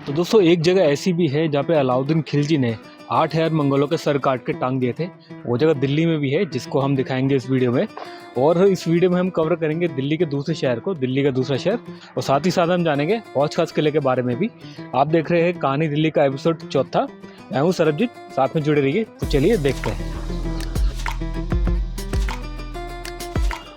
तो दोस्तों एक जगह ऐसी भी है जहाँ पे अलाउद्दीन खिलजी ने 8,000 मंगोलों के सर काट के टांग दिए थे। वो जगह दिल्ली में भी है, जिसको हम दिखाएंगे इस वीडियो में। और इस वीडियो में हम कवर करेंगे दिल्ली के दूसरे शहर को, दिल्ली का दूसरा शहर, और साथ ही साथ हम जानेंगे हौज खास किले के बारे में भी। आप देख रहे हैं कहानी दिल्ली का एपिसोड 4। मैं हूँ सरबजीत, साथ में जुड़े रहिए। तो चलिए देखते हैं।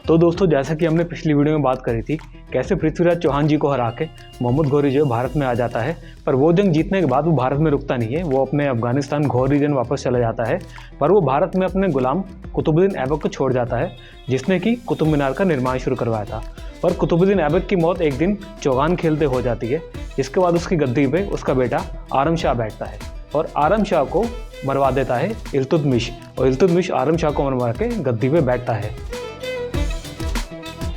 तो दोस्तों, जैसा कि हमने पिछली वीडियो में बात करी थी, कैसे पृथ्वीराज चौहान जी को हरा के मोहम्मद घौरी जो है भारत में आ जाता है। पर वो जंग जीतने के बाद वो भारत में रुकता नहीं है, वो अपने अफगानिस्तान घौर रीजन वापस चला जाता है। पर वो भारत में अपने गुलाम कुतुबुद्दीन ऐबक को छोड़ जाता है, जिसने कि कुतुब मीनार का निर्माण शुरू करवाया था। पर कुतुबुद्दीन ऐबक की मौत एक दिन चौगान खेलते हो जाती है। इसके बाद उसकी गद्दी पे उसका बेटा आरम शाह बैठता है और आरम शाह को मरवा देता है इल्तुतमिश, और इल्तुतमिश आरम शाह को मरवा के गद्दी पे बैठता है।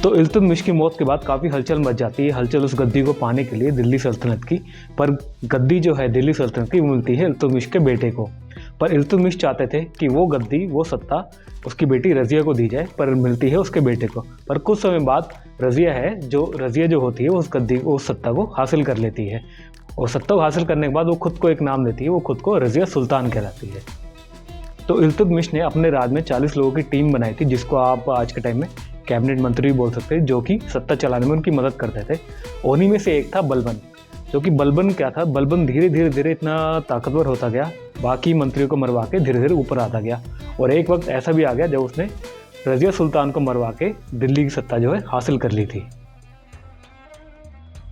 तो इल्तुतमिश की मौत के बाद काफ़ी हलचल मच जाती है। हलचल उस गद्दी को पाने के लिए दिल्ली सल्तनत की, पर गद्दी जो है दिल्ली सल्तनत की मिलती है इल्तुतमिश के बेटे को। पर इल्तुतमिश चाहते थे कि वो गद्दी, वो सत्ता उसकी बेटी रज़िया को दी जाए, पर मिलती है उसके बेटे को। पर कुछ समय बाद रज़िया जो होती है उस गद्दी को, उस सत्ता को हासिल कर लेती है। और सत्ता को हासिल करने के बाद वो खुद को एक नाम देती है, वो खुद को रज़िया सुल्तान कहलाती है। तो इल्तुतमिश ने अपने राज में 40 लोगों की टीम बनाई थी, जिसको आप आज के टाइम में कैबिनेट मंत्री बोल सकते हैं, जो कि सत्ता चलाने में उनकी मदद करते थे। उन्हीं में से एक था बलबन, जो कि बलबन क्या था, बलबन धीरे धीरे इतना ताकतवर होता गया, बाकी मंत्रियों को मरवा के धीरे धीरे ऊपर आता गया। और एक वक्त ऐसा भी आ गया जब उसने रज़िया सुल्तान को मरवा के दिल्ली की सत्ता जो है हासिल कर ली थी।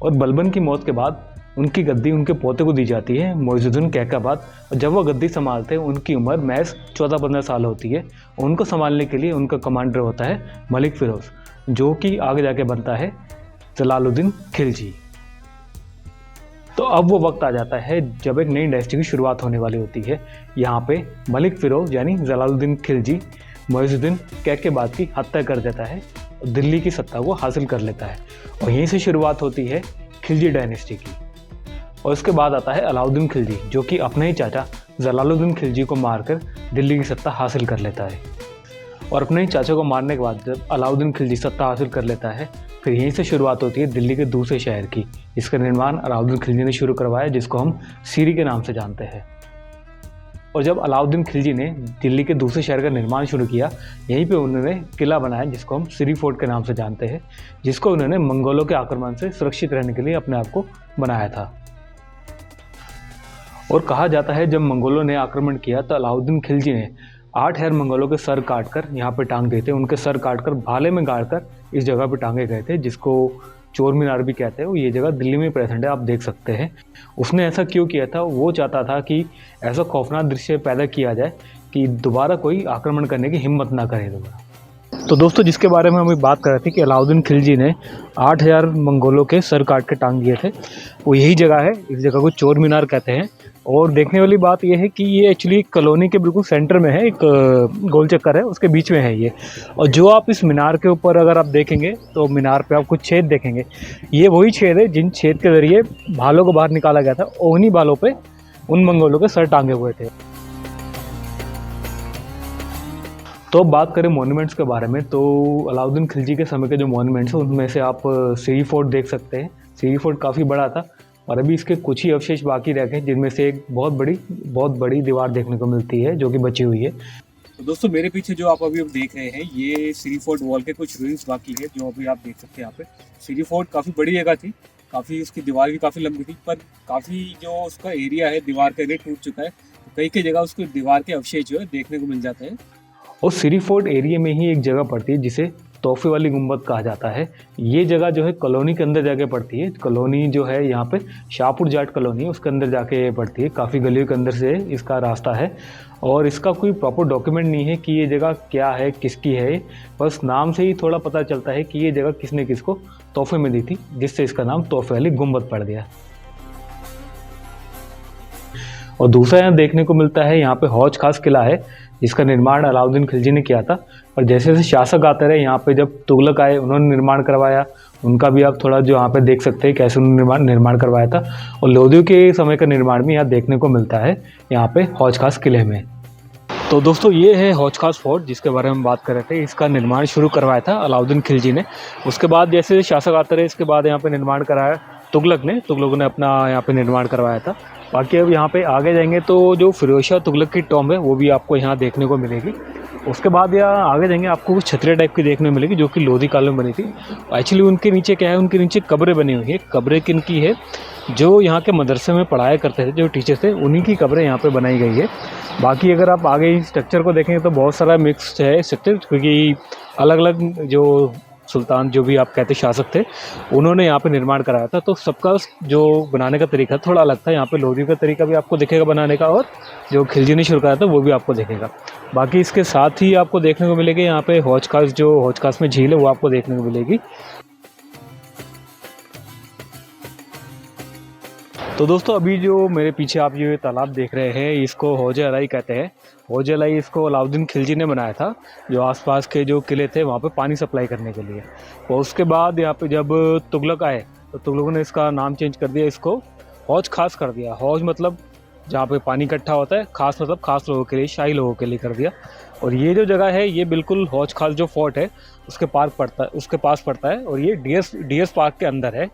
और बलबन की मौत के बाद उनकी गद्दी उनके पोते को दी जाती है, मोइजुद्दीन कैकाबाद। और जब वह गद्दी संभालते हैं उनकी उम्र महज 14-15 साल होती है। उनको संभालने के लिए उनका कमांडर होता है मलिक फिरोज, जो कि आगे जाके बनता है जलालुद्दीन खिलजी। तो अब वो वक्त आ जाता है जब एक नई डायनेस्टी की शुरुआत होने वाली होती है। यहाँ पे मलिक फिरोज यानी जलालुद्दीन खिलजी मोइजुद्दीन कैकाबाद की हत्या कर देता है, दिल्ली की सत्ता को हासिल कर लेता है। और यहीं से शुरुआत होती है खिलजी डायनेस्टी की। और उसके बाद आता है अलाउद्दीन खिलजी, जो कि अपने ही चाचा जलालुद्दीन खिलजी को मारकर दिल्ली की सत्ता हासिल कर लेता है। और अपने ही चाचा को मारने के बाद जब अलाउद्दीन खिलजी सत्ता हासिल कर लेता है, फिर यहीं से शुरुआत होती है दिल्ली के दूसरे शहर की। इसका निर्माण अलाउद्दीन खिलजी ने शुरू करवाया, जिसको हम सीरी के नाम से जानते हैं। और जब अलाउद्दीन खिलजी ने दिल्ली के दूसरे शहर का निर्माण शुरू किया, यहीं पे उन्होंने किला बनाया, जिसको हम सिरी फोर्ट के नाम से जानते हैं, जिसको उन्होंने मंगोलों के आक्रमण से सुरक्षित रहने के लिए अपने आप को बनाया था। और कहा जाता है जब मंगोलों ने आक्रमण किया तो अलाउद्दीन खिलजी ने 8,000 मंगोलों के सर काटकर यहाँ पे टांग दिए थे। उनके सर काटकर भाले में गाड़कर इस जगह पे टांगे गए थे, जिसको चोर मीनार भी कहते हैं। ये जगह दिल्ली में प्रेजेंट है, आप देख सकते हैं। उसने ऐसा क्यों किया था? वो चाहता था कि ऐसा खौफनाक दृश्य पैदा किया जाए कि दोबारा कोई आक्रमण करने की हिम्मत ना करे दोबारा। तो दोस्तों, जिसके बारे में हम बात कर रहे थे कि अलाउद्दीन खिलजी ने 8,000 मंगोलों के सर काट के टांग दिए थे, वो यही जगह है। इस जगह को चोर मीनार कहते हैं। और देखने वाली बात यह है कि ये एक्चुअली कॉलोनी के बिल्कुल सेंटर में है, एक गोल चक्कर है, उसके बीच में है ये। और जो आप इस मीनार के ऊपर अगर आप देखेंगे तो मीनार पे आप कुछ छेद देखेंगे। ये वही छेद है जिन छेद के जरिए भालों को बाहर निकाला गया था। उन्हीं भालों पे उन मंगोलों के सर टांगे हुए थे। तो बात करें मॉन्यूमेंट्स के बारे में, तो अलाउद्दीन खिलजी के समय के जो मॉन्यूमेंट्स हैं उनमें से आप सिरी फोर्ट देख सकते हैं। सिरी फोर्ट काफ़ी बड़ा था और अभी इसके कुछ ही अवशेष बाकी रह गए, जिनमें से एक बहुत बड़ी दीवार देखने को मिलती है, जो कि बची हुई है। तो दोस्तों, मेरे पीछे जो आप अभी देख रहे हैं, ये सिरी फोर्ट वॉल के कुछ रूइंस बाकी है, जो अभी आप देख सकते हैं यहाँ पे। सिरी फोर्ट काफ़ी बड़ी जगह थी, काफ़ी उसकी दीवार भी काफ़ी लंबी थी, पर काफ़ी जो उसका एरिया है दीवार का एरिया टूट चुका है। तो कई जगह उसको दीवार के अवशेष जो है देखने को मिल जाते हैं। और सिरी फोर्ट एरिया में ही एक जगह पड़ती है जिसे तोहफे वाली गुंबद कहा जाता है। ये जगह जो है कॉलोनी के अंदर जाके पड़ती है। कॉलोनी जो है यहाँ पे शाहपुर जाट कॉलोनी है, उसके अंदर जाके पड़ती है। काफ़ी गलियों के अंदर से इसका रास्ता है और इसका कोई प्रॉपर डॉक्यूमेंट नहीं है कि ये जगह क्या है, किसकी है। बस नाम से ही थोड़ा पता चलता है कि ये जगह किसने किसको तोहफे में दी थी, जिससे इसका नाम तोहफे वाली गुंबद पड़ गया। और दूसरा यहाँ देखने को मिलता है, यहाँ पे हौज खास किला है, जिसका निर्माण अलाउद्दीन खिलजी ने किया था। और जैसे जैसे शासक आते रहे यहाँ पे, जब तुगलक आए उन्होंने निर्माण करवाया, उनका भी आप थोड़ा जो यहाँ पे देख सकते हैं कैसे उन्होंने निर्माण करवाया था। और लोदियों के समय का निर्माण भी यहाँ देखने को मिलता है, यहाँ पे हौज खास किले में। तो दोस्तों, ये है हौज खास फोर्ट जिसके बारे में बात कर रहे थे। इसका निर्माण शुरू करवाया था अलाउद्दीन खिलजी ने। उसके बाद जैसे शासक आते रहे, इसके बाद यहाँ पे निर्माण कराया तुगलकों ने अपना यहाँ पे निर्माण करवाया था। बाकी अब यहाँ पे आगे जाएंगे तो जो फिरोज शाह तुगलक की टॉम्ब है वो भी आपको यहाँ देखने को मिलेगी। उसके बाद यहाँ आगे जाएंगे आपको कुछ छतरिया टाइप की देखने को मिलेगी जो कि लोधी काल में बनी थी। एक्चुअली उनके नीचे क्या है, उनके नीचे कब्रें बनी हुई है। कब्रें किन की है? जो यहाँ के मदरसे में पढ़ाया करते थे जो टीचर थे, उन्हीं की कब्रें यहाँ पे बनाई गई है। बाकी अगर आप आगे इस स्ट्रक्चर को देखेंगे तो बहुत सारा मिक्स है स्ट्रक्चर, क्योंकि अलग अलग जो सुल्तान जो भी आप कहते शासक थे उन्होंने यहाँ पे निर्माण कराया था, तो सबका जो बनाने का तरीका थोड़ा अलग था। यहाँ पे लोधी का तरीका भी आपको दिखेगा बनाने का, और जो खिलजी ने शुरू कराया था वो भी आपको दिखेगा। बाकी इसके साथ ही आपको देखने को मिलेगी यहाँ पे हौज खास, जो हौज खास में झील है वो आपको देखने को मिलेगी। तो दोस्तों अभी जो मेरे पीछे आप ये तालाब देख रहे हैं इसको हौज अलाई कहते हैं। हौज अलाई इसको अलाउद्दीन खिलजी ने बनाया था, जो आसपास के जो किले थे वहाँ पे पानी सप्लाई करने के लिए। और उसके बाद यहाँ पे जब तुगलक आए तो तुगलकों ने इसका नाम चेंज कर दिया, इसको हौज खास कर दिया। हौज मतलब जहाँ पे पानी इकट्ठा होता है, खास मतलब खास लोगों के लिए, शाही लोगों के लिए कर दिया। और ये जो जगह है ये बिल्कुल हौज खास जो फोर्ट है उसके पास पड़ता है, और ये डीएस पार्क के अंदर है।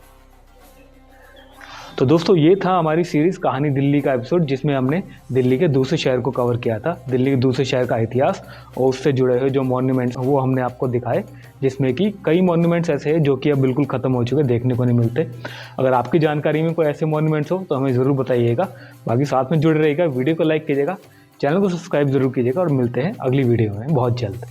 तो दोस्तों ये था हमारी सीरीज़ कहानी दिल्ली का एपिसोड, जिसमें हमने दिल्ली के दूसरे शहर को कवर किया था, दिल्ली के दूसरे शहर का इतिहास और उससे जुड़े हुए जो मॉन्यूमेंट्स वो हमने आपको दिखाए, जिसमें कि कई मॉन्यूमेंट्स ऐसे हैं जो कि अब बिल्कुल ख़त्म हो चुके, देखने को नहीं मिलते। अगर आपकी जानकारी में कोई ऐसे मॉन्यूमेंट्स हो तो हमें ज़रूर बताइएगा। बाकी साथ में जुड़े रहिएगा, वीडियो को लाइक कीजिएगा, चैनल को सब्सक्राइब जरूर कीजिएगा, और मिलते हैं अगली वीडियो में बहुत जल्द।